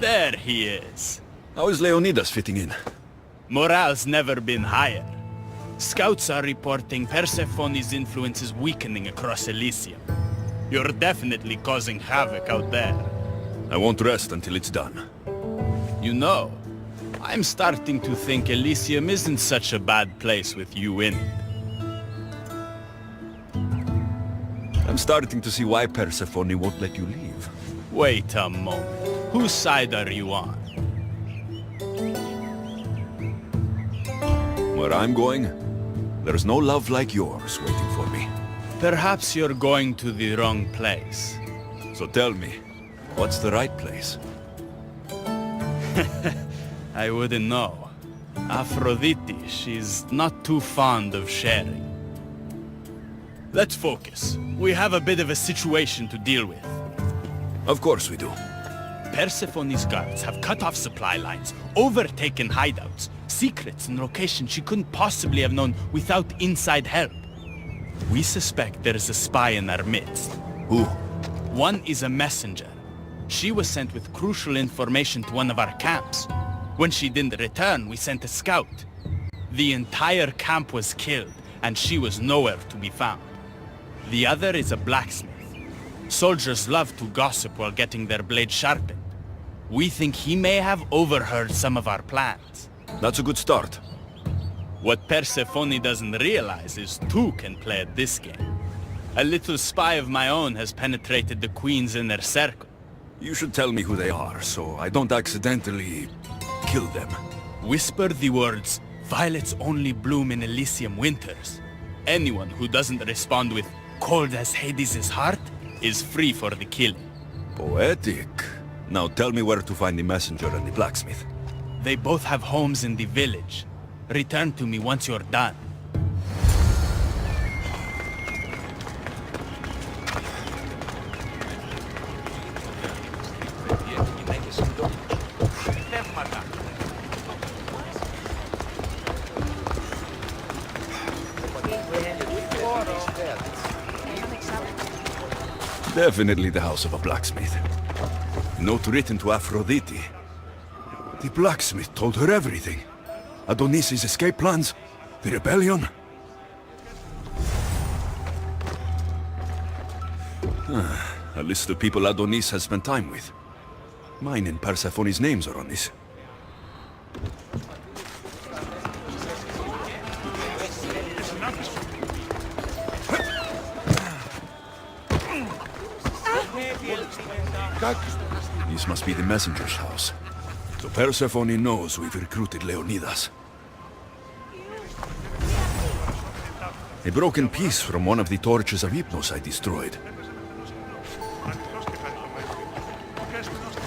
There he is. How is Leonidas fitting in? Morale's never been higher. Scouts are reporting Persephone's influence is weakening across Elysium. You're definitely causing havoc out there. I won't rest until it's done. You know, I'm starting to think Elysium isn't such a bad place with you in it. I'm starting to see why Persephone won't let you leave. Wait a moment. Whose side are you on? Where I'm going, there's no love like yours waiting for me. Perhaps you're going to the wrong place. So tell me, what's the right place? I wouldn't know. Aphrodite, she's not too fond of sharing. Let's focus. We have a bit of a situation to deal with. Of course we do. Persephone's guards have cut off supply lines, overtaken hideouts, secrets and locations she couldn't possibly have known without inside help. We suspect there is a spy in our midst. Who? One is a messenger. She was sent with crucial information to one of our camps. When she didn't return, we sent a scout. The entire camp was killed, and she was nowhere to be found. The other is a blacksmith. Soldiers love to gossip while getting their blades sharpened. We think he may have overheard some of our plans. That's a good start. What Persephone doesn't realize is two can play at this game. A little spy of my own has penetrated the queen's inner circle. You should tell me who they are, so I don't accidentally kill them. Whisper the words, "Violets only bloom in Elysium winters." Anyone who doesn't respond with, "Cold as Hades' heart," is free for the killing. Poetic. Now tell me where to find the messenger and the blacksmith. They both have homes in the village. Return to me once you're done. Definitely the house of a blacksmith. Note written to Aphrodite. The blacksmith told her everything. Adonis' escape plans, the rebellion. A list of people Adonis has spent time with. Mine and Persephone's names are on this. This must be the messenger's house. So Persephone knows we've recruited Leonidas. A broken piece from one of the torches of Hypnos I destroyed.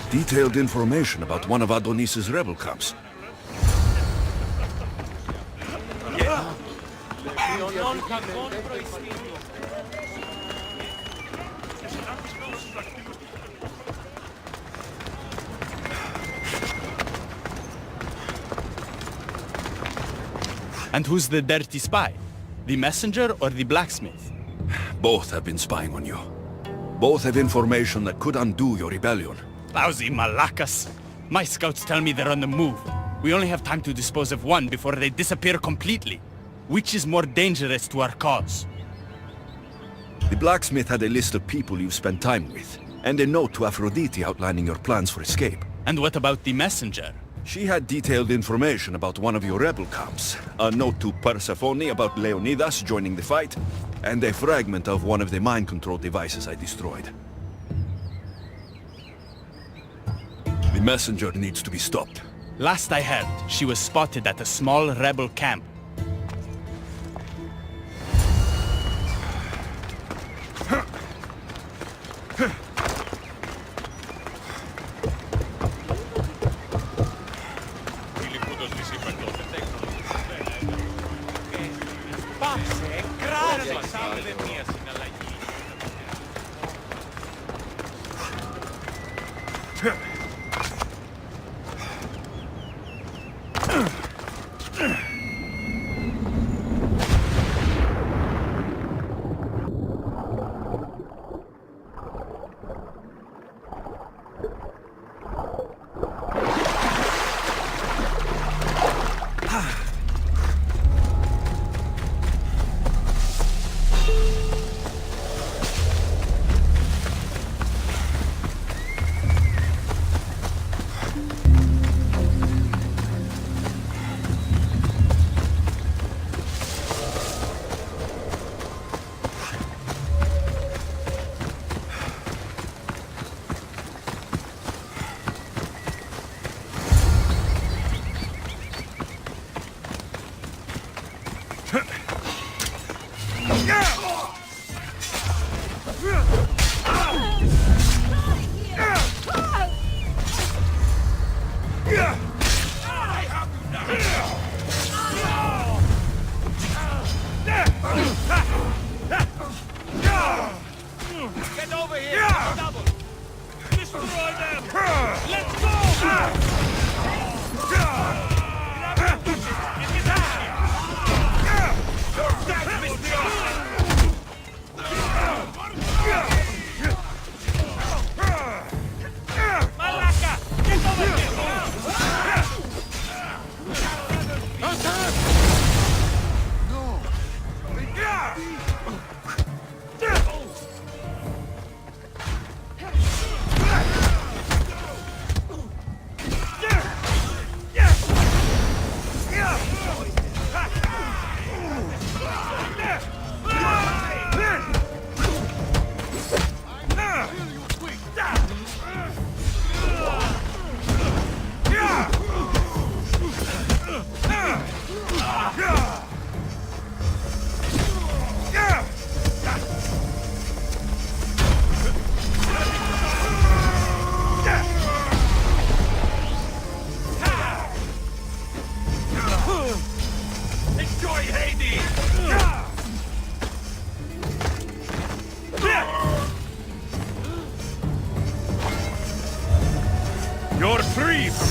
Detailed information about one of Adonis's rebel camps. And who's the dirty spy? The messenger or the blacksmith? Both have been spying on you. Both have information that could undo your rebellion. Lousy malacas. My scouts tell me they're on the move. We only have time to dispose of one before they disappear completely. Which is more dangerous to our cause? The blacksmith had a list of people you've spent time with, and a note to Aphrodite outlining your plans for escape. And what about the messenger? She had detailed information about one of your rebel camps, a note to Persephone about Leonidas joining the fight, and a fragment of one of the mind control devices I destroyed. The messenger needs to be stopped. Last I heard, she was spotted at a small rebel camp.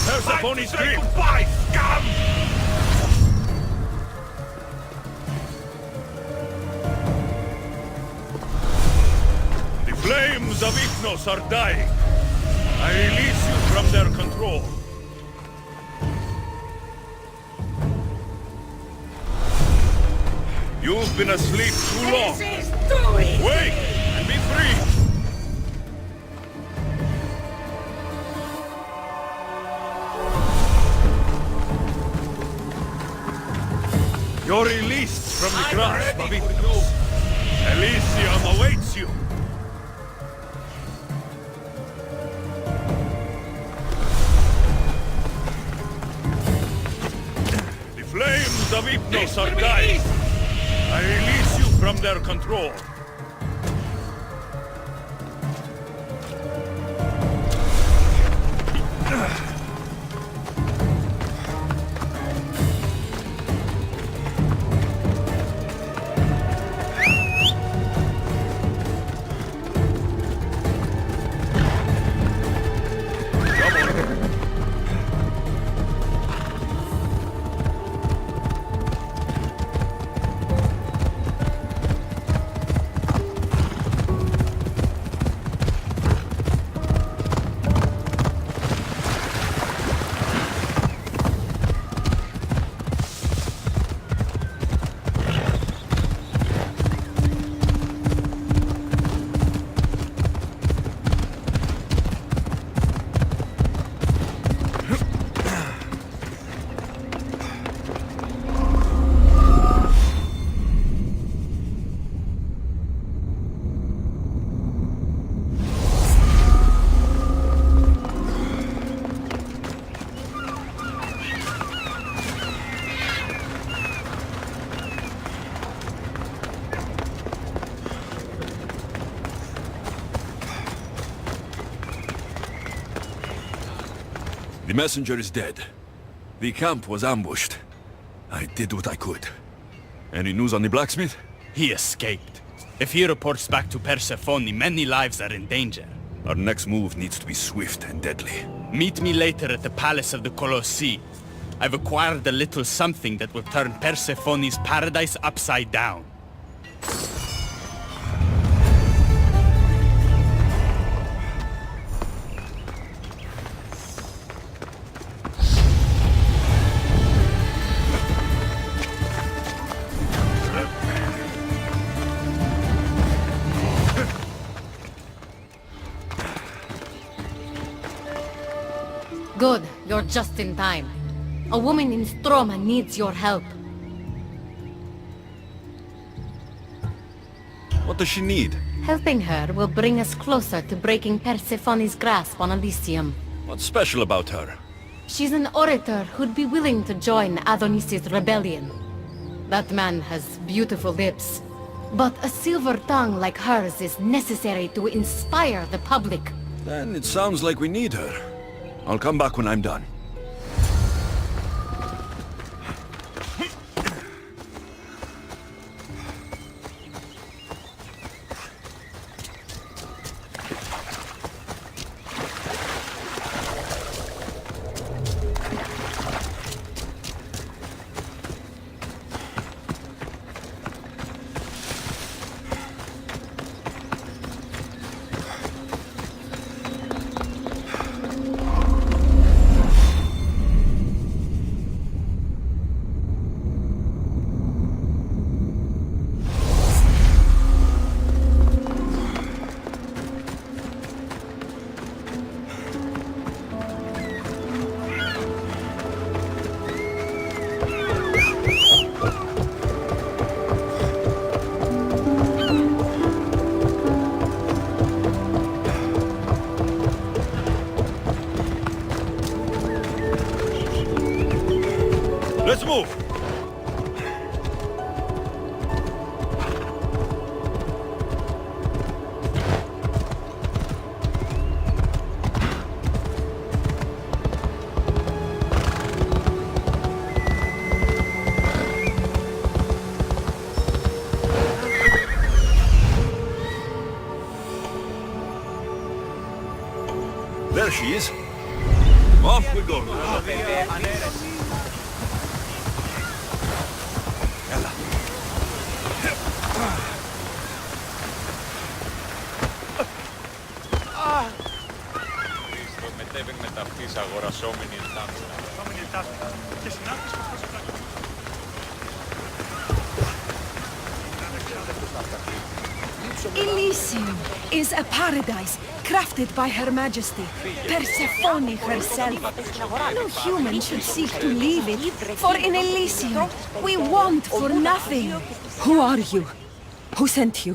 Persephone's grip! Goodbye, scum! The flames of Hypnos are dying. I release you from their control. You've been asleep too long. This is too easy! Wake and be free! You're released from the grasp of Hypnos. Elysium awaits you. The flames of Hypnos are dying. I release you from their control. The messenger is dead. The camp was ambushed. I did what I could. Any news on the blacksmith? He escaped. If he reports back to Persephone, many lives are in danger. Our next move needs to be swift and deadly. Meet me later at the Palace of the Colossi. I've acquired a little something that will turn Persephone's paradise upside down. Good, you're just in time. A woman in Stroma needs your help. What does she need? Helping her will bring us closer to breaking Persephone's grasp on Elysium. What's special about her? She's an orator who'd be willing to join Adonis' rebellion. That man has beautiful lips. But a silver tongue like hers is necessary to inspire the public. Then it sounds like we need her. I'll come back when I'm done. Let's move! There she is. Off we go. Μετέβαινε τα αυτής αγορασόμενη εντάμινα. Και συνάντηση με αυτό το Elysium is a paradise crafted by Her Majesty, Persephone herself. No human should seek to leave it, for in Elysium we want for nothing. Who are you? Who sent you?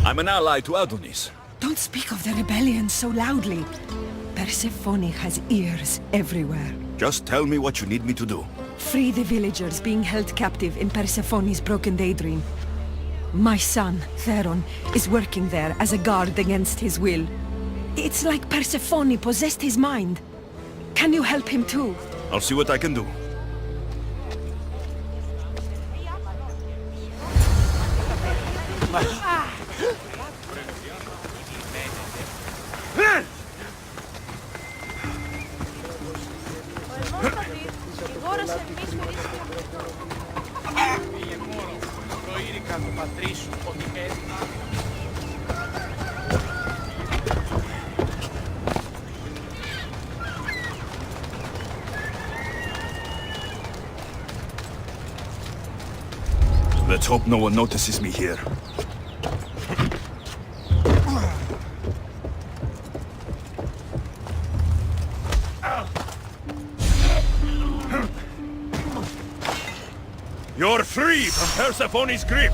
I'm an ally to Adonis. Don't speak of the rebellion so loudly. Persephone has ears everywhere. Just tell me what you need me to do. Free the villagers being held captive in Persephone's broken daydream. My son, Theron, is working there as a guard against his will. It's like Persephone possessed his mind. Can you help him too? I'll see what I can do. Πήγε μόνο, προείρικα του πατρί σου ότι έτοιμα. Let's hope no one notices me here. You're free from Persephone's grip!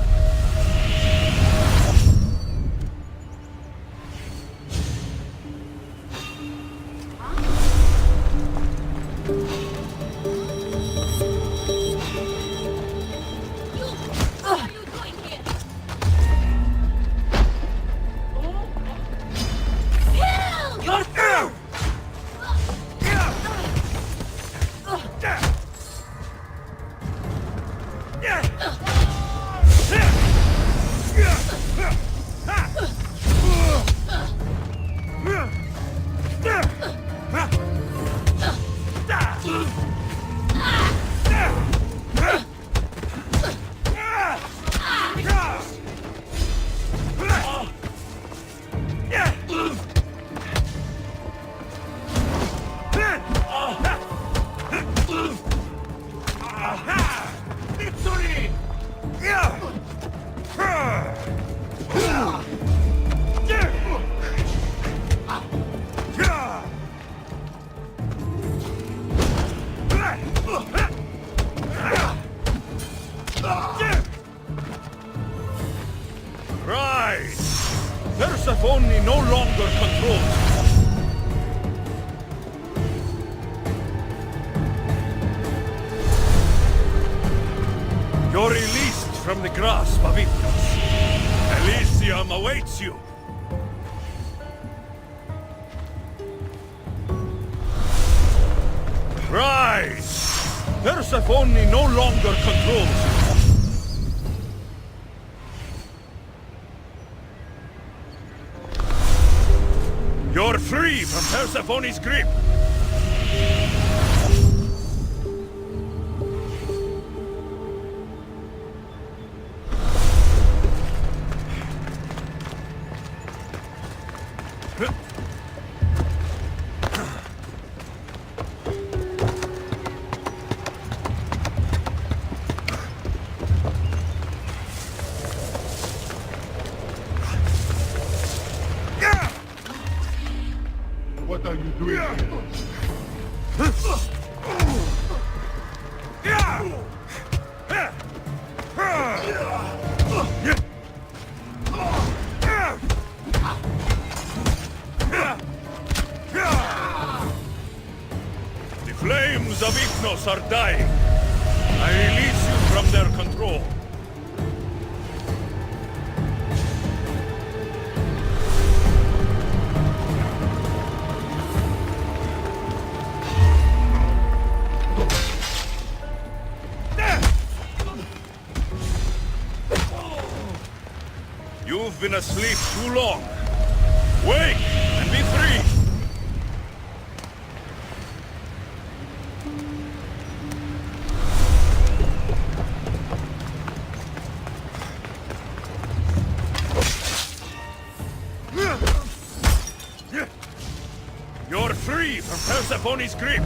Rise! Persephone no longer controls you. You're released from the grasp of Hypnos. Elysium awaits you. Rise! Persephone no longer controls you. You're free from Persephone's grip! What are you doing here? The flames of Hypnos are dying. I release you from their control. You've been asleep too long. Wake and Be free! You're free from Persephone's grip!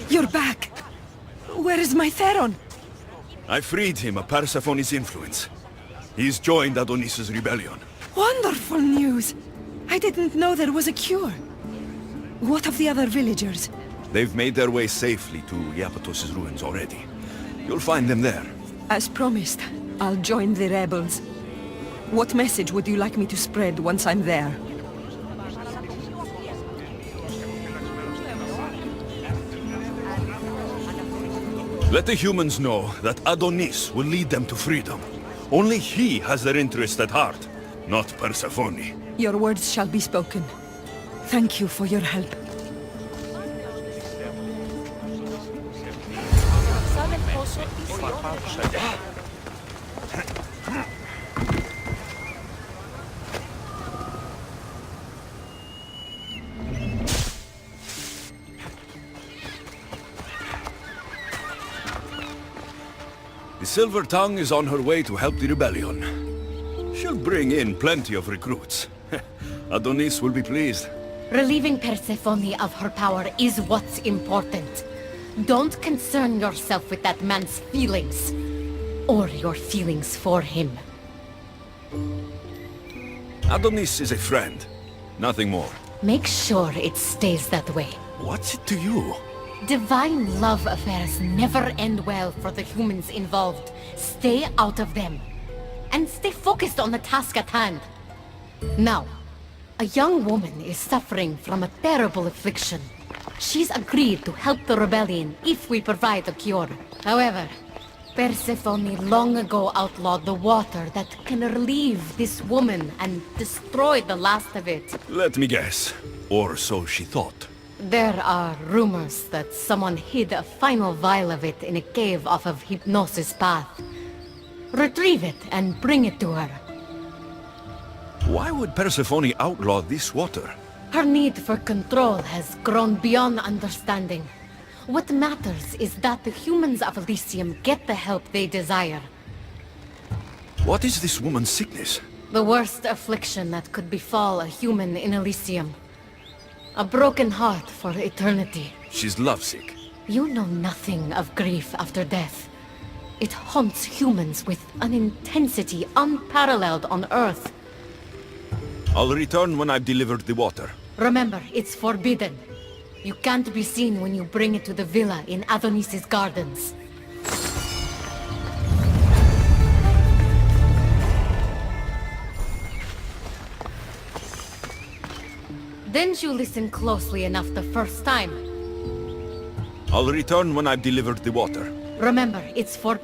You're back! Where is my Theron? I freed him of Persephone's influence. He's joined Adonis' rebellion. Wonderful news! I didn't know there was a cure. What of the other villagers? They've made their way safely to Iapetos' ruins already. You'll find them there. As promised, I'll join the rebels. What message would you like me to spread once I'm there? Let the humans know that Adonis will lead them to freedom. Only he has their interest at heart, not Persephone. Your words shall be spoken. Thank you for your help. The Silver Tongue is on her way to help the rebellion. She'll bring in plenty of recruits. Adonis will be pleased. Relieving Persephone of her power is what's important. Don't concern yourself with that man's feelings. Or your feelings for him. Adonis is a friend. Nothing more. Make sure it stays that way. What's it to you? Divine love affairs never end well for the humans involved. Stay out of them. And stay focused on the task at hand. Now, a young woman is suffering from a terrible affliction. She's agreed to help the rebellion if we provide a cure. However, Persephone long ago outlawed the water that can relieve this woman and destroy the last of it. Let me guess. Or so she thought. There are rumors that someone hid a final vial of it in a cave off of Hypnosis Path. Retrieve it and bring it to her. Why would Persephone outlaw this water? Her need for control has grown beyond understanding. What matters is that the humans of Elysium get the help they desire. What is this woman's sickness? The worst affliction that could befall a human in Elysium. A broken heart for eternity. She's lovesick. You know nothing of grief after death. It haunts humans with an intensity unparalleled on Earth. I'll return when I've delivered the water. Remember, it's forbidden. You can't be seen when you bring it to the villa in Adonis' gardens. Didn't you listen closely enough the first time? I'll return when I've delivered the water. Remember, it's for...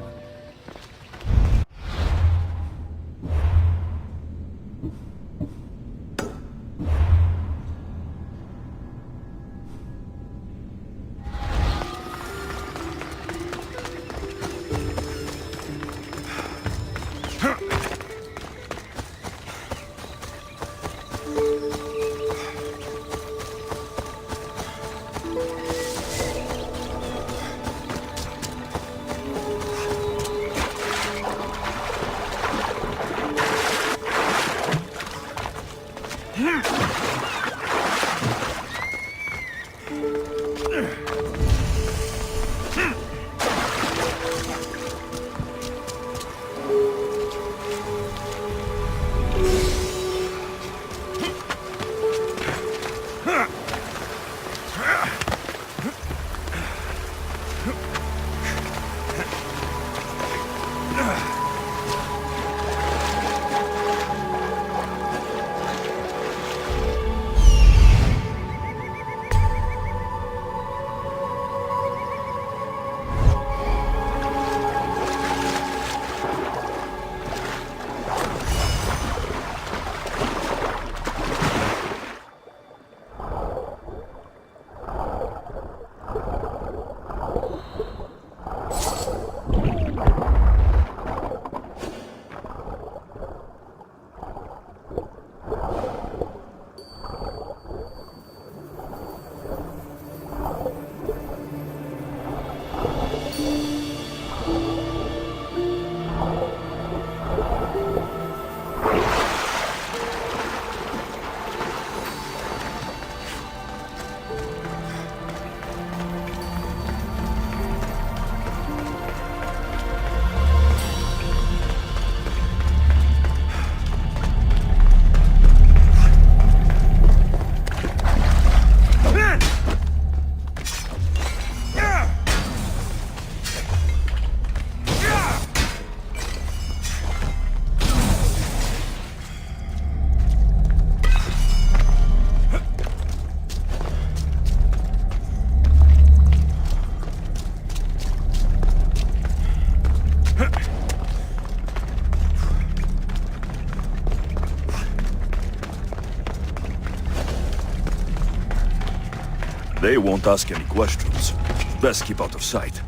They won't ask any questions. Best keep out of sight.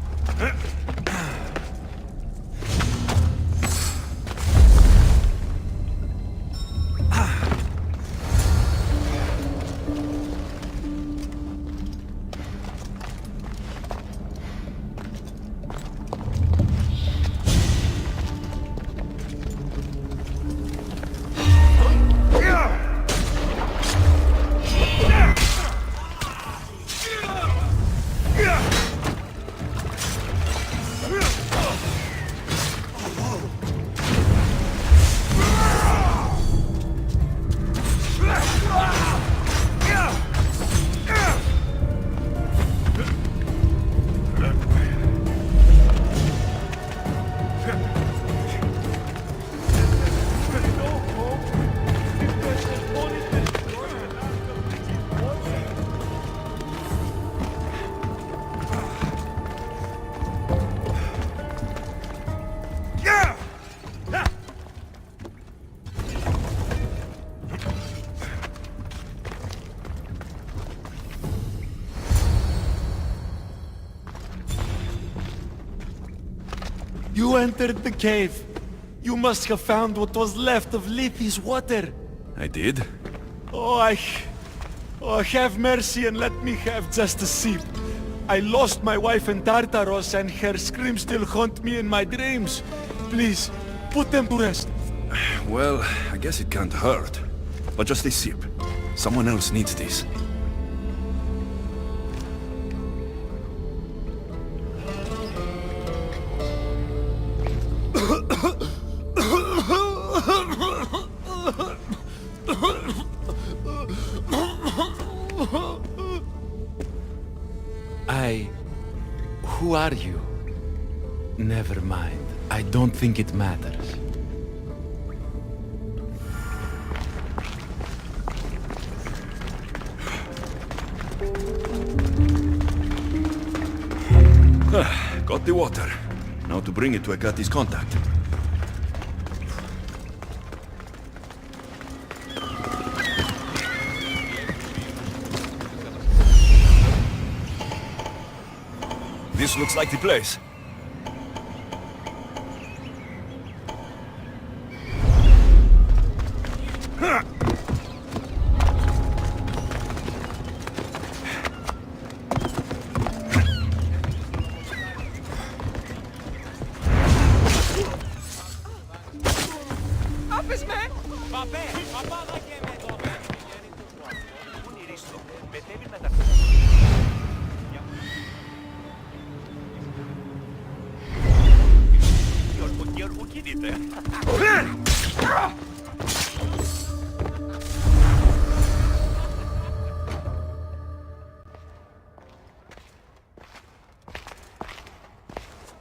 You entered the cave. You must have found what was left of Lethe's water. I did? Oh, have mercy and let me have just a sip. I lost my wife in Tartaros and her screams still haunt me in my dreams. Please, put them to rest. Well, I guess it can't hurt. But just a sip. Someone else needs this. Who are you? Never mind. I don't think it matters. Got the water. Now to bring it to Agate's contact. This looks like the place.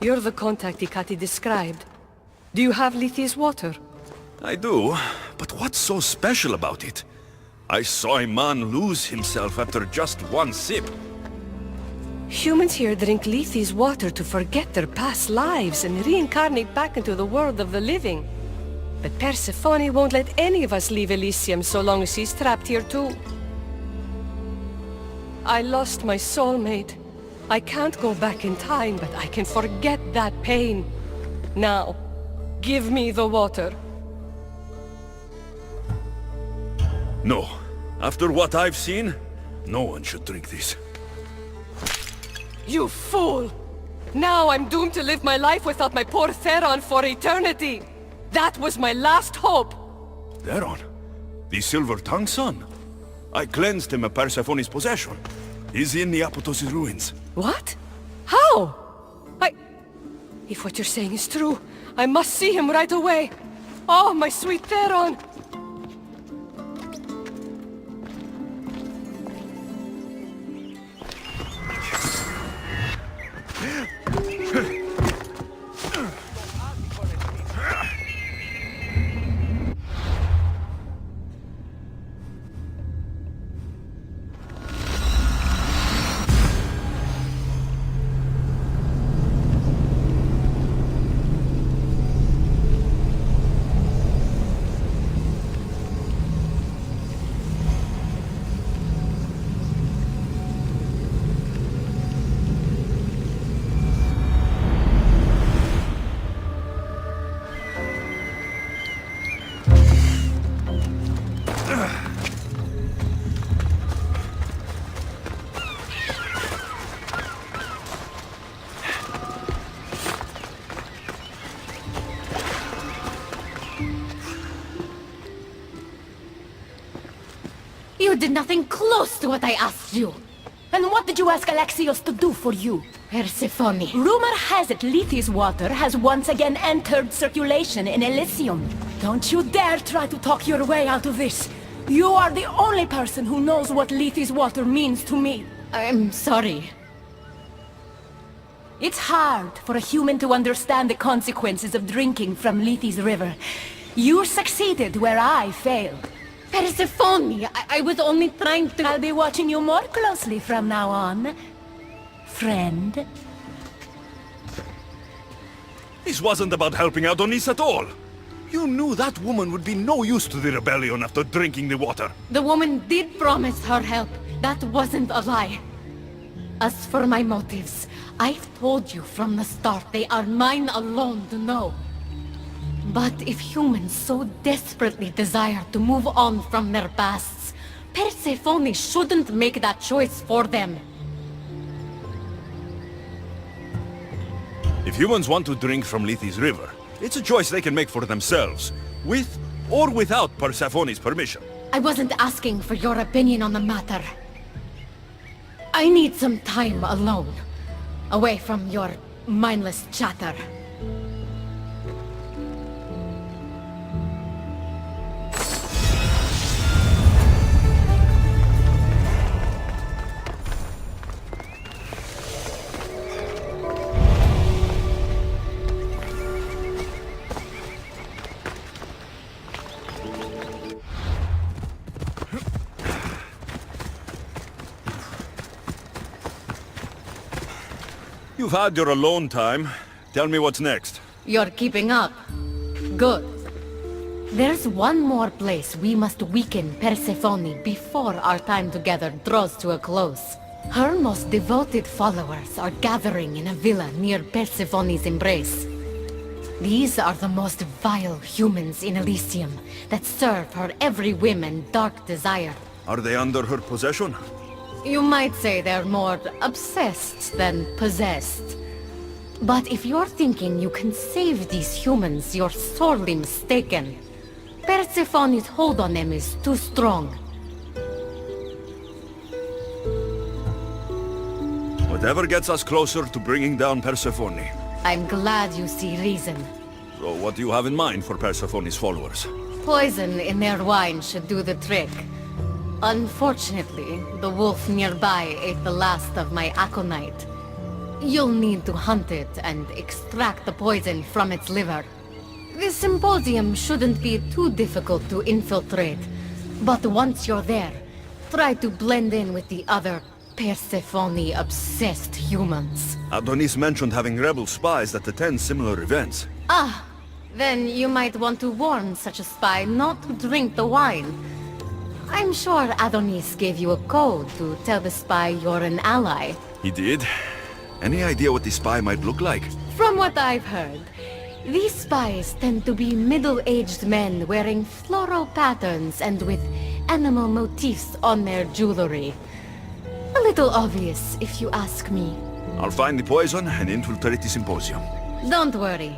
You're the contact Ikati described. Do you have Lethe's water? I do, but what's so special about it? I saw a man lose himself after just one sip. Humans here drink Lethe's water to forget their past lives and reincarnate back into the world of the living. But Persephone won't let any of us leave Elysium so long as she's trapped here too. I lost my soulmate. I can't go back in time, but I can forget that pain. Now, give me the water. No. After what I've seen, no one should drink this. You fool! Now I'm doomed to live my life without my poor Theron for eternity! That was my last hope! Theron? The Silver-Tongued son? I cleansed him of Persephone's possession. He's in the Apotos' ruins. What? How? If what you're saying is true, I must see him right away! Oh, my sweet Theron! You did nothing close to what I asked you. And what did you ask Alexios to do for you? Persephone. Rumor has it Lethes water has once again entered circulation in Elysium. Don't you dare try to talk your way out of this. You are the only person who knows what Lethes water means to me. I'm sorry. It's hard for a human to understand the consequences of drinking from Lethes River. You succeeded where I failed. Persephone, I was only trying to... I'll be watching you more closely from now on, friend. This wasn't about helping Adonis at all. You knew that woman would be no use to the rebellion after drinking the water. The woman did promise her help. That wasn't a lie. As for my motives, I've told you from the start they are mine alone to know. But if humans so desperately desire to move on from their pasts, Persephone shouldn't make that choice for them. If humans want to drink from Lethes River, it's a choice they can make for themselves, with or without Persephone's permission. I wasn't asking for your opinion on the matter. I need some time alone, away from your mindless chatter. You've had your alone time. Tell me what's next. You're keeping up. Good. There's one more place we must weaken Persephone before our time together draws to a close. Her most devoted followers are gathering in a villa near Persephone's embrace. These are the most vile humans in Elysium that serve her every whim and dark desire. Are they under her possession? You might say they're more obsessed than possessed. But if you're thinking you can save these humans, you're sorely mistaken. Persephone's hold on them is too strong. Whatever gets us closer to bringing down Persephone. I'm glad you see reason. So what do you have in mind for Persephone's followers? Poison in their wine should do the trick. Unfortunately, the wolf nearby ate the last of my aconite. You'll need to hunt it and extract the poison from its liver. The symposium shouldn't be too difficult to infiltrate, but once you're there, try to blend in with the other Persephone-obsessed humans. Adonis mentioned having rebel spies that attend similar events. Ah, then you might want to warn such a spy not to drink the wine. I'm sure Adonis gave you a code to tell the spy you're an ally. He did? Any idea what the spy might look like? From what I've heard, these spies tend to be middle-aged men wearing floral patterns and with animal motifs on their jewelry. A little obvious, if you ask me. I'll find the poison and infiltrate the symposium. Don't worry.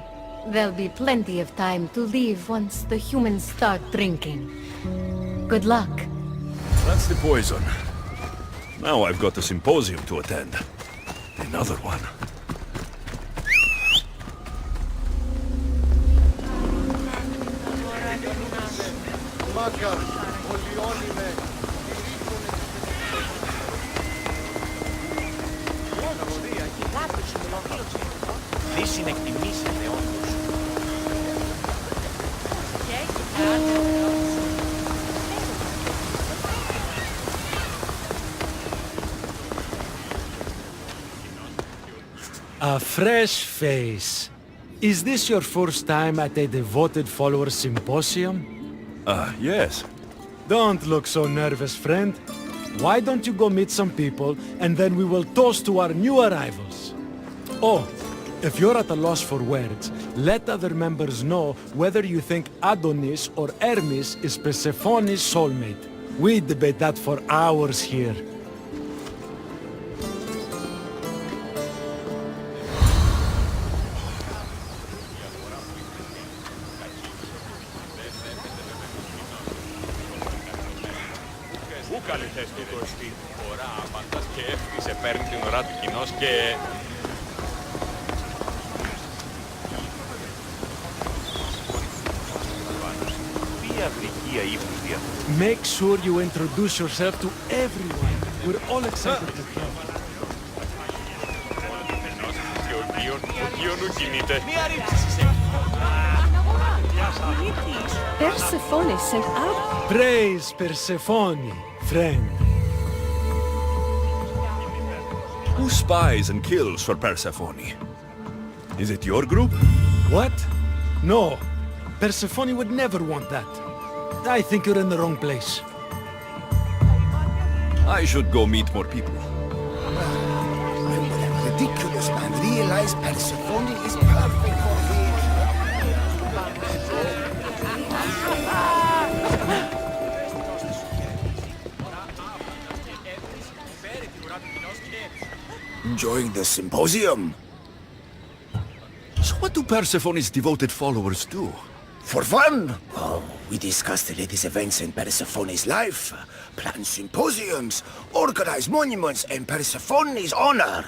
There'll be plenty of time to leave once the humans start drinking. Good luck. That's the poison. Now I've got a symposium to attend. Another one. Τι συνεκτιμήσετε όντως. A fresh face. Is this your first time at a devoted follower symposium? Yes. Don't look so nervous, friend. Why don't you go meet some people, and then we will toast to our new arrivals. Oh, if you're at a loss for words, let other members know whether you think Adonis or Hermes is Persephone's soulmate. We debate that for hours here. καλή θέση του το εστί. Φορά άπαντας και έφτιασε, παίρνει την ώρα του κοινός και... Τι αδικία ύφους διαθέτει. Make sure you introduce yourself to everyone. We're all excited to hear. Και ο Κίον κινείται. Μία ρίψη σε. Persephone sent out. Praise Persephone, friend. Who spies and kills for Persephone? Is it your group? What? No. Persephone would never want that. I think you're in the wrong place. I should go meet more people. I'm ridiculous man. Realize Persephone is perfect for him. Enjoying the symposium? So what do Persephone's devoted followers do? For fun? Oh, we discuss the latest events in Persephone's life, plan symposiums, organize monuments in Persephone's honor.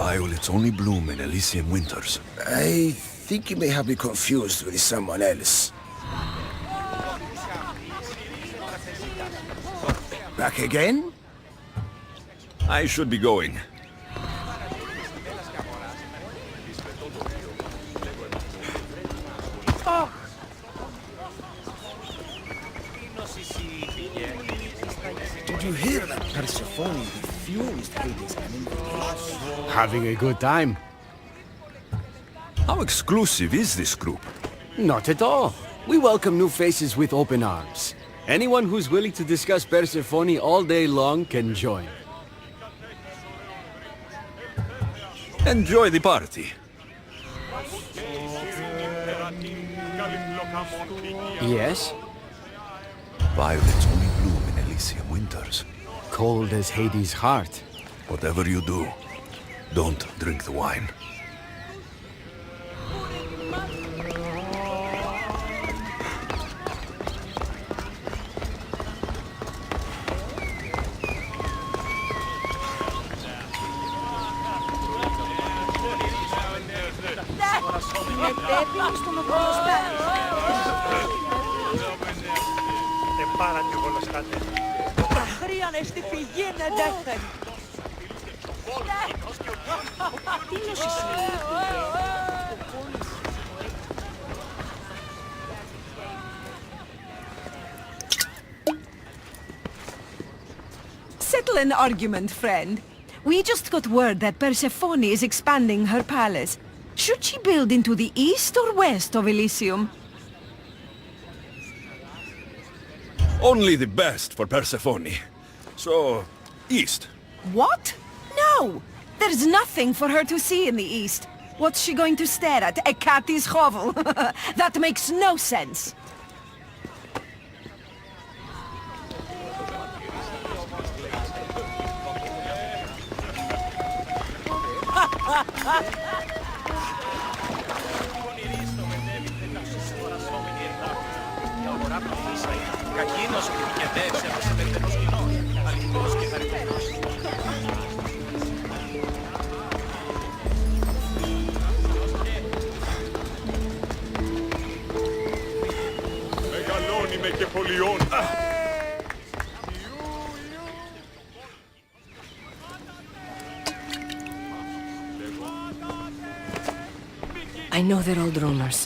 Violets only bloom in Elysium winters. I think you may have me confused with someone else. Back again? I should be going. Did you hear that Persephone refused Hades an invitation? Having a good time? How exclusive is this group? Not at all. We welcome new faces with open arms. Anyone who's willing to discuss Persephone all day long can join. Enjoy the party. Yes? Violets only bloom in Elysium winters. Cold as Hades' heart. Whatever you do, don't drink the wine. Πάρα τη γολοσκάτε. Χρειάνε στη φυγή να δέχτεν. Settle an argument, friend. We just got word that Persephone is expanding her palace. Should she build into the east or west of Elysium? Only the best for Persephone. So, east. What? No! There's nothing for her to see in the east. What's she going to stare at? A cat's hovel? That makes no sense. Κακίνος επικεντεύσε από σε πεντενός κοινός, αληθινός και χαριτωμένος. Μεγαλώνει με και πολιώνει. I know they're old rumors,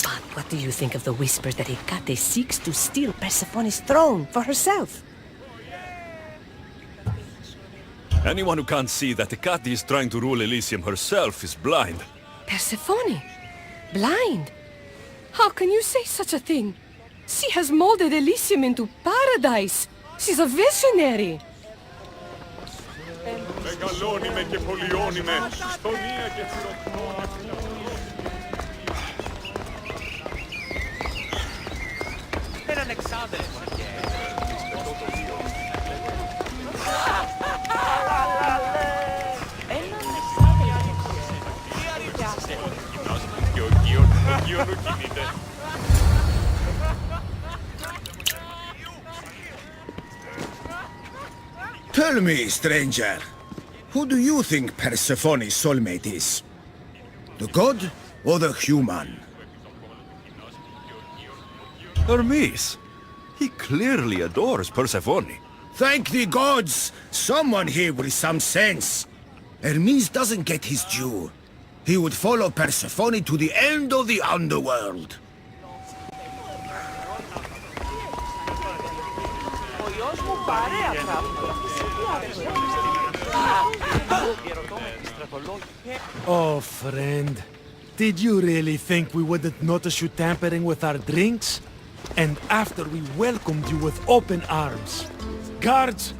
but what do you think of the whispers that Hecate seeks to steal Persephone's throne for herself? Anyone who can't see that Hecate is trying to rule Elysium herself is blind. Persephone? Blind? How can you say such a thing? She has molded Elysium into paradise. She's a visionary. Μεγαλώνει με και πολιώνει με. Στονία και τσιροκτώνει. Έναν εξάδελφο και... Και ο Κίον κινείται. Tell me, stranger, who do you think Persephone's soulmate is? The god or the human? Hermes. He clearly adores Persephone. Thank the gods! Someone here with some sense. Hermes doesn't get his due. He would follow Persephone to the end of the underworld. Oh, friend. Did you really think we wouldn't notice you tampering with our drinks? And after we welcomed you with open arms. Guards!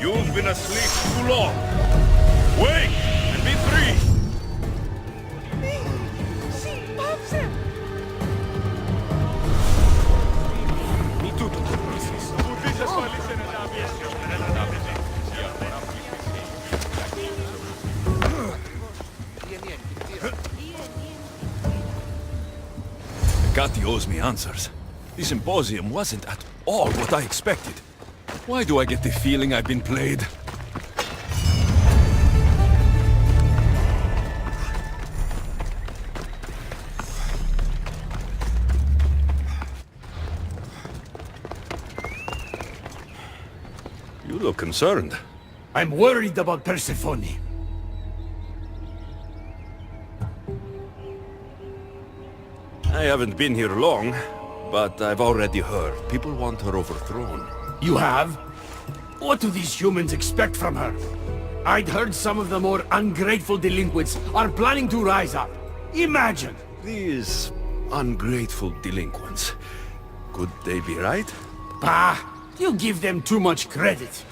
You've been asleep too long. Wake and be free. She loves him! Gatti owes me answers. The symposium wasn't at all what I expected. Why do I get the feeling I've been played? You look concerned. I'm worried about Persephone. I haven't been here long, but I've already heard people want her overthrown. You have? What do these humans expect from her? I'd heard some of the more ungrateful delinquents are planning to rise up. Imagine! These ungrateful delinquents. Could they be right? Bah! You give them too much credit.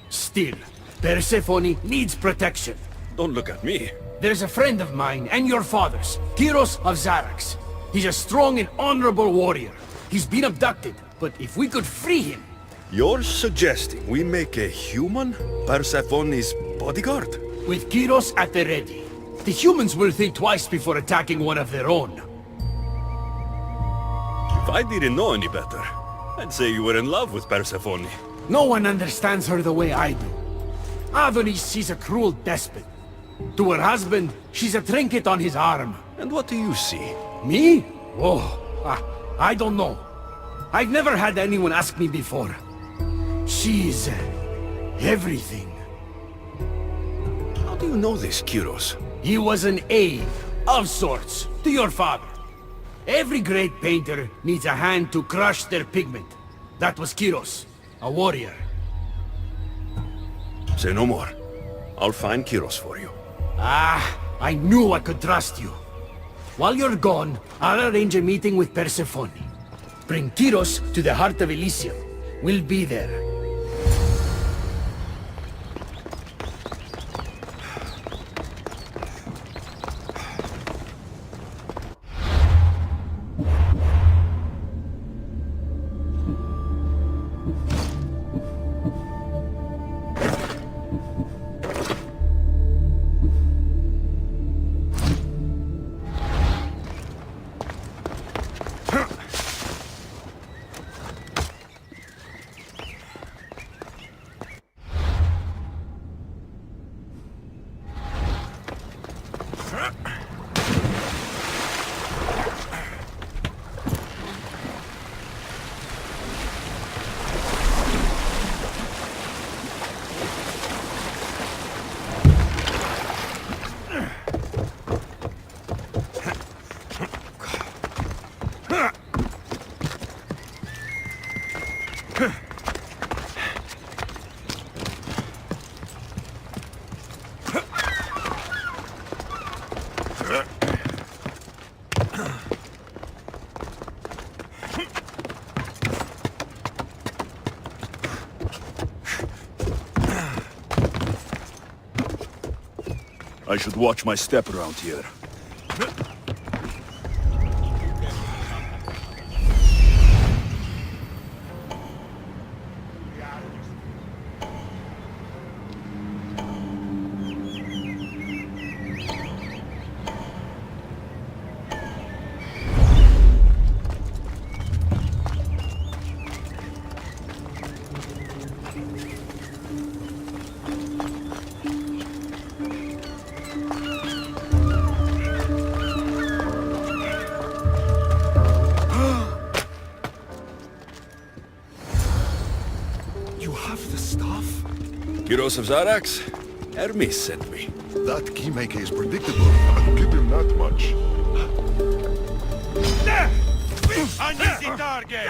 Still, Persephone needs protection. Don't look at me. There's a friend of mine and your father's, Kyros of Xarax. He's a strong and honorable warrior. He's been abducted, but if we could free him... You're suggesting we make a human Persephone's bodyguard? With Kyros at the ready, the humans will think twice before attacking one of their own. If I didn't know any better, I'd say you were in love with Persephone. No one understands her the way I do. Adonis, she's a cruel despot. To her husband, she's a trinket on his arm. And what do you see? Me? Oh, I don't know. I've never had anyone ask me before. She's... everything. How do you know this, Kyros? He was an aide, of sorts, to your father. Every great painter needs a hand to crush their pigment. That was Kyros, a warrior. Say no more. I'll find Kyros for you. I knew I could trust you. While you're gone, I'll arrange a meeting with Persephone. Bring Kyros to the heart of Elysium. We'll be there. I should watch my step around here. Heroes of Zarax? Hermes sent me. That keymaker is predictable. I'll give him that much. Uneasy target!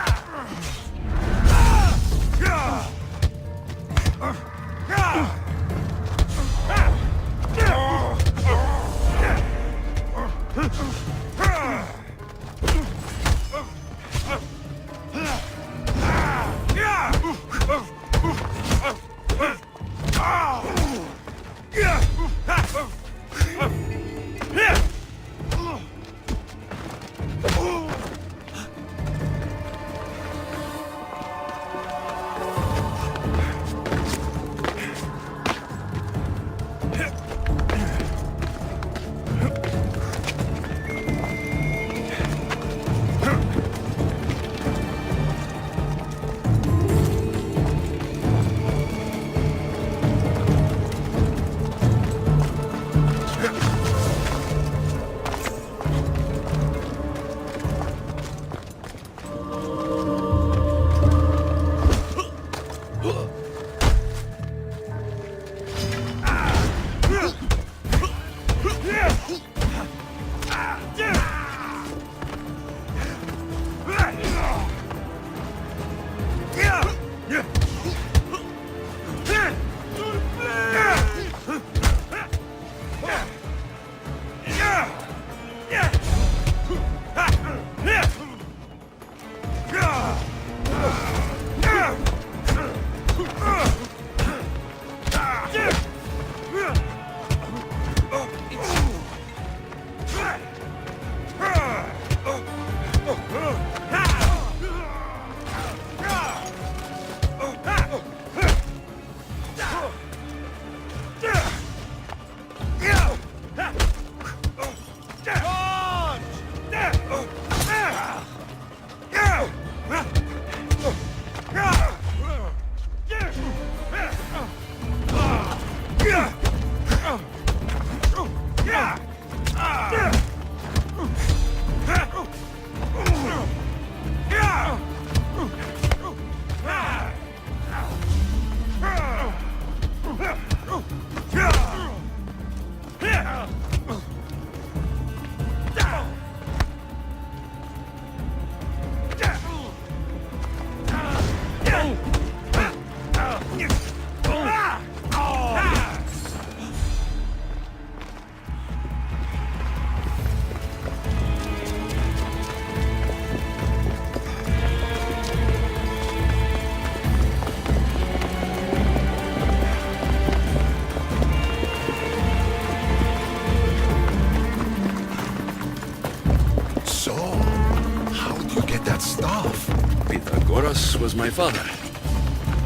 Was my father.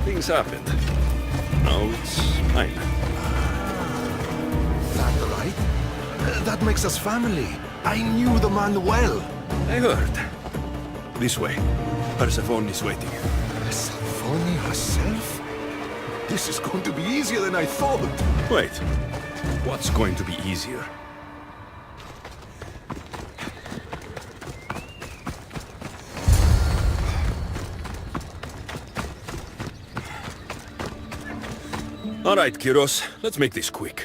Things happened. Now it's mine. That right? That makes us family. I knew the man well. I heard. This way. Persephone is waiting. Persephone herself? This is going to be easier than I thought. Wait. What's going to be easier? All right, Kyros, let's make this quick.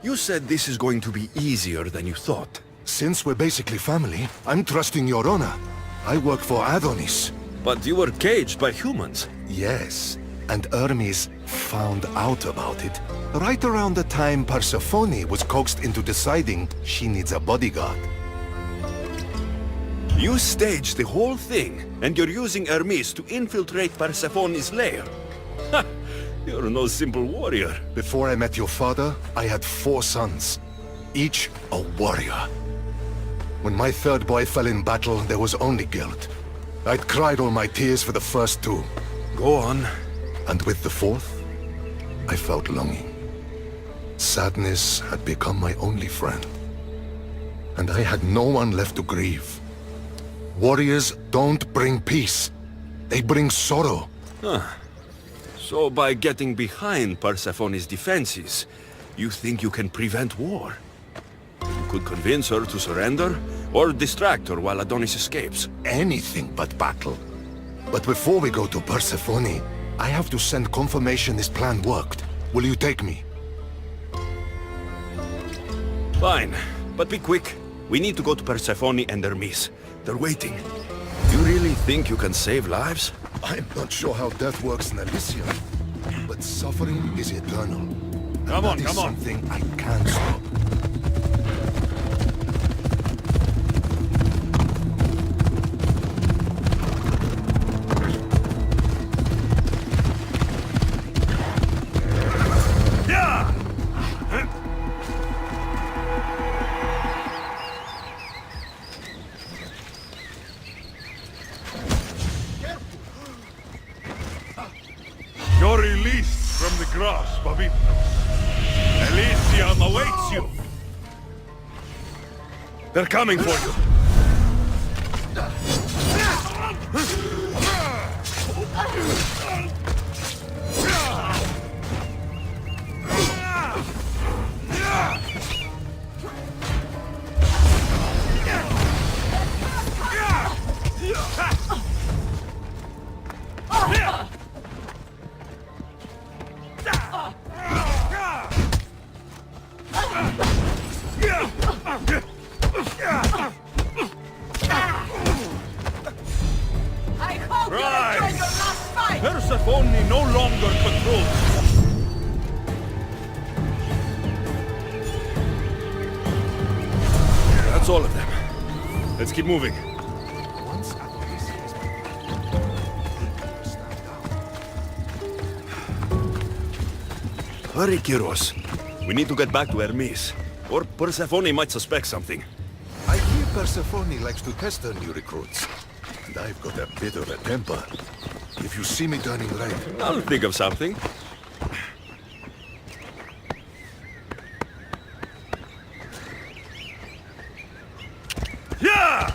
You said this is going to be easier than you thought. Since we're basically family, I'm trusting your honor. I work for Adonis. But you were caged by humans. Yes, and Hermes found out about it right around the time Persephone was coaxed into deciding she needs a bodyguard. You staged the whole thing, and you're using Hermes to infiltrate Persephone's lair. Ha! You're no simple warrior. Before I met your father, I had 4 sons, each a warrior. When my third boy fell in battle, there was only guilt. I'd cried all my tears for the first 2. Go on. And with the 4th, I felt longing. Sadness had become my only friend. And I had no one left to grieve. Warriors don't bring peace. They bring sorrow. Huh. So by getting behind Persephone's defenses, you think you can prevent war? You could convince her to surrender, or distract her while Adonis escapes. Anything but battle. But before we go to Persephone, I have to send confirmation this plan worked. Will you take me? Fine, but be quick. We need to go to Persephone and Hermes. They're waiting. You really think you can save lives? I'm not sure how death works in Elysium, but suffering is eternal. Come on, that is come on. something I can't stop. You're released from the grasp of Hypnos. Elysium awaits you. They're coming for you. I hope you enjoyed your last fight! Persephone no longer controls you. That's all of them. Let's keep moving. Hurry, Kyros. We need to get back to Hermes. Or Persephone might suspect something. I hear Persephone likes to test her new recruits. And I've got a bit of a temper. If you see me turning red... I'll think of something. Yeah!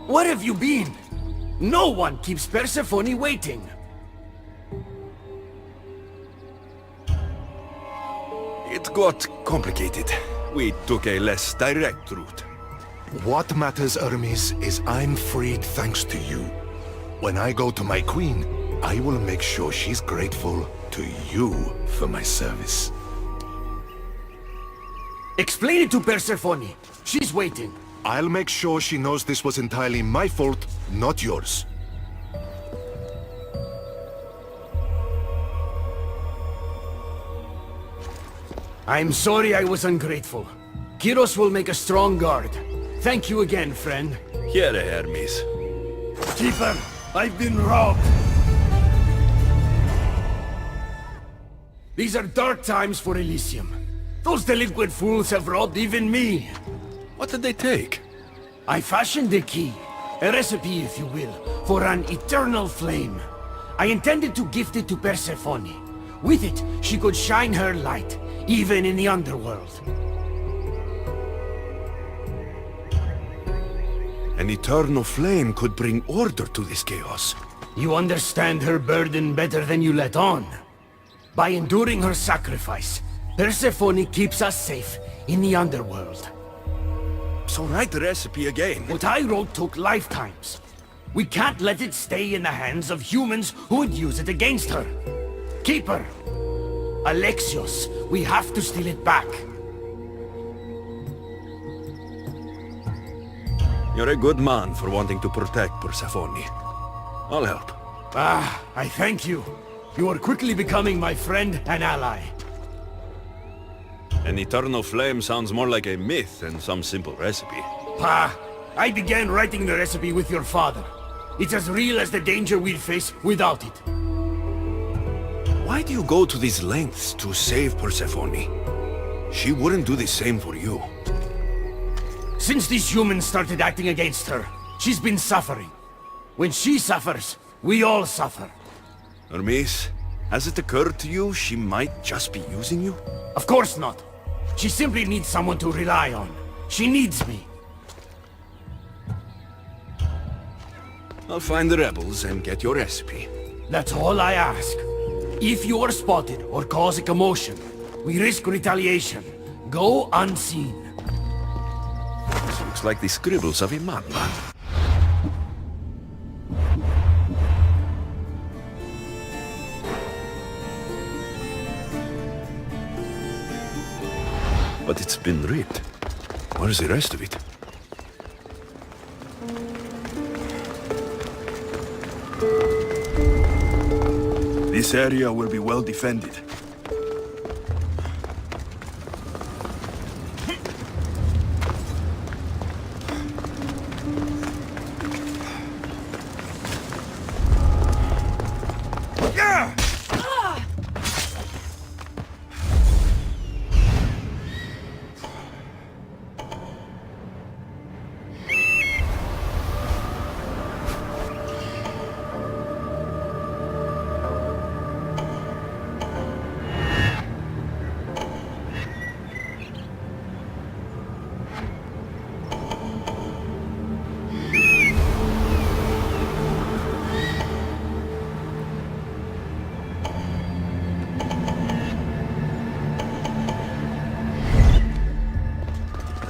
Where have you been? No one keeps Persephone waiting. It got complicated. We took a less direct route. What matters, Hermes, is I'm freed thanks to you. When I go to my queen, I will make sure she's grateful to you for my service. Explain it to Persephone. She's waiting. I'll make sure she knows this was entirely my fault, not yours. I'm sorry I was ungrateful. Kyros will make a strong guard. Thank you again, friend. Here, Hermes. Keeper, I've been robbed. These are dark times for Elysium. Those delinquent fools have robbed even me. What did they take? I fashioned a key, a recipe if you will, for an eternal flame. I intended to gift it to Persephone. With it, she could shine her light, even in the underworld. An eternal flame could bring order to this chaos. You understand her burden better than you let on. By enduring her sacrifice, Persephone keeps us safe in the underworld. So write the recipe again. What I wrote took lifetimes. We can't let it stay in the hands of humans who would use it against her. Keep her. Alexios, we have to steal it back. You're a good man for wanting to protect Persephone. I'll help. Ah, I thank you. You are quickly becoming my friend and ally. An eternal flame sounds more like a myth than some simple recipe. Pa, I began writing the recipe with your father. It's as real as the danger we'd face without it. Why do you go to these lengths to save Persephone? She wouldn't do the same for you. Since these humans started acting against her, she's been suffering. When she suffers, we all suffer. Hermes, has it occurred to you she might just be using you? Of course not. She simply needs someone to rely on. She needs me. I'll find the rebels and get your recipe. That's all I ask. If you are spotted or cause a commotion, we risk retaliation. Go unseen. This looks like the scribbles of a madman. But it's been read. Where's the rest of it? This area will be well defended.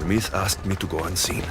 Hermes asked me to go unseen.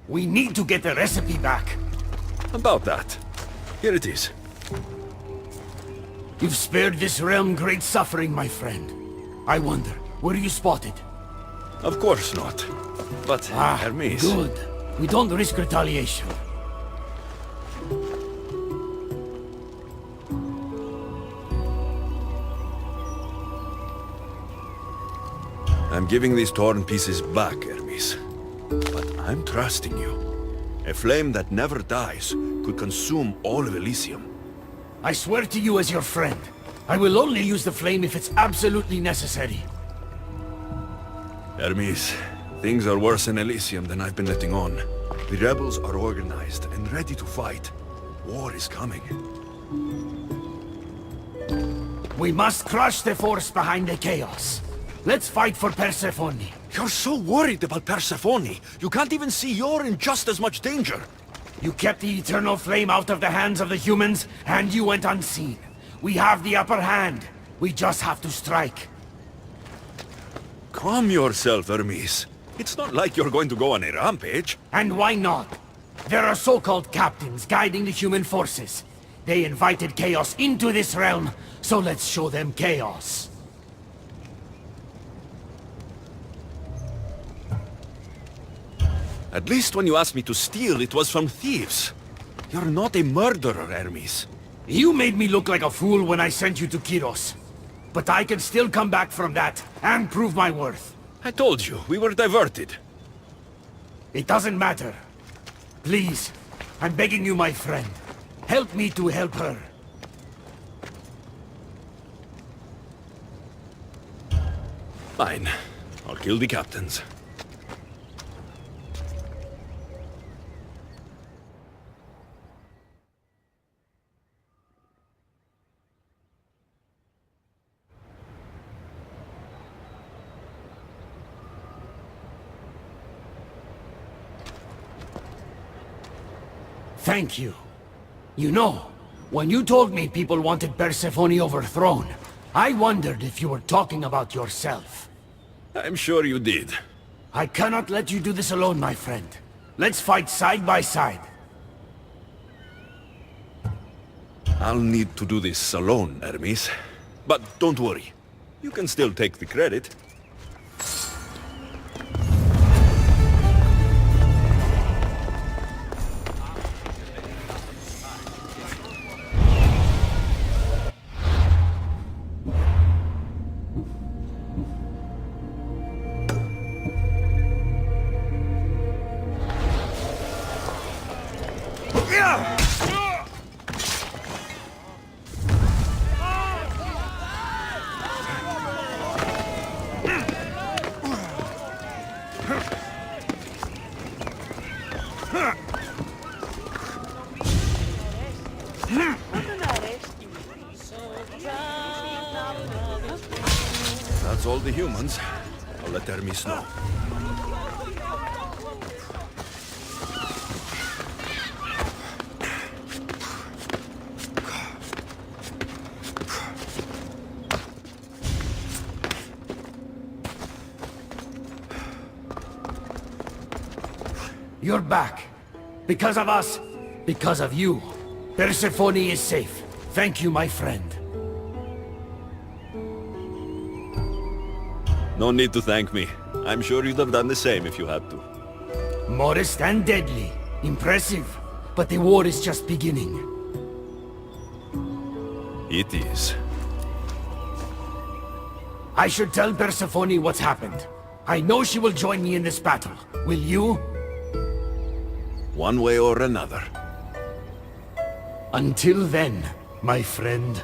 We need to get the recipe back. About that. Here it is. You've spared this realm great suffering, my friend. I wonder, were you spotted? Of course not. But, Hermes... Good. We don't risk retaliation. I'm giving these torn pieces back, Hermes. But I'm trusting you. A flame that never dies could consume all of Elysium. I swear to you as your friend, I will only use the flame if it's absolutely necessary. Hermes, things are worse in Elysium than I've been letting on. The rebels are organized and ready to fight. War is coming. We must crush the force behind the chaos. Let's fight for Persephone. You're so worried about Persephone. You can't even see you're in just as much danger. You kept the eternal flame out of the hands of the humans, and you went unseen. We have the upper hand. We just have to strike. Calm yourself, Hermes. It's not like you're going to go on a rampage. And why not? There are so-called captains guiding the human forces. They invited chaos into this realm, so let's show them chaos. At least when you asked me to steal, it was from thieves. You're not a murderer, Hermes. You made me look like a fool when I sent you to Kyros. But I can still come back from that, and prove my worth. I told you, we were diverted. It doesn't matter. Please, I'm begging you, my friend. Help me to help her. Fine. I'll kill the captains. Thank you. You know, when you told me people wanted Persephone overthrown, I wondered if you were talking about yourself. I'm sure you did. I cannot let you do this alone, my friend. Let's fight side by side. I'll need to do this alone, Hermes. But don't worry. You can still take the credit. That's all the humans. I'll let Hermes know. You're back. Because of us. Because of you. Persephone is safe. Thank you, my friend. No need to thank me. I'm sure you'd have done the same if you had to. Modest and deadly. Impressive. But the war is just beginning. It is. I should tell Persephone what's happened. I know she will join me in this battle. Will you? One way or another. Until then, my friend.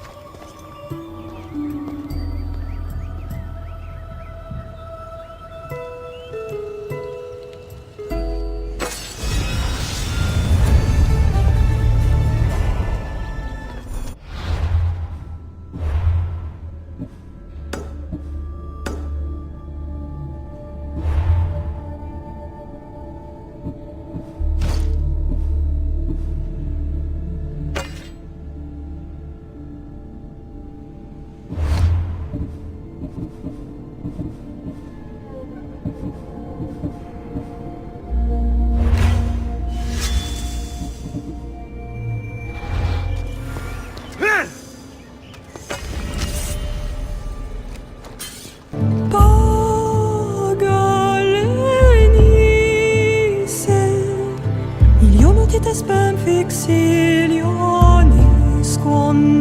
Spem fixilioni squan